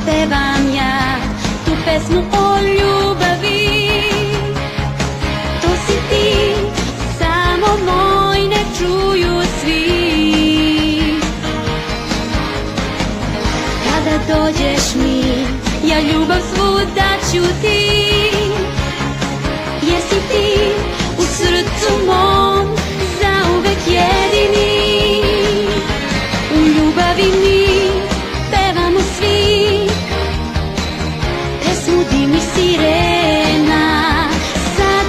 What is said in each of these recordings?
pevam ja tu pesmu o ljubavi. To si ti, samo moj, ne čuju svi. Kada dođeš mi, ja ljubav svu daću ti, jer si ti u srcu mom zauvek jedini. U ljubavi mi pevamo svi pesmu dimnih sirena. Sad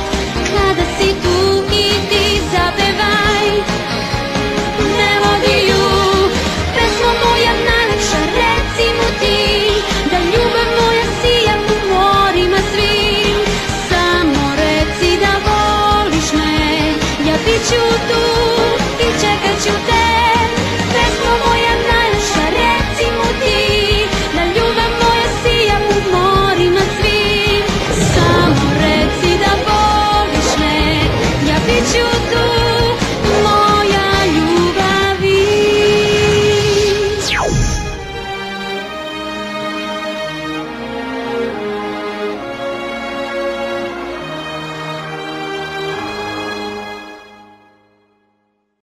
kada si tu i ti zapevaj melodiju, pesmo moja najlepša, reci mu ti da ljubav moja sija u morima svim. Samo reci da voliš me, ja bit ću tu.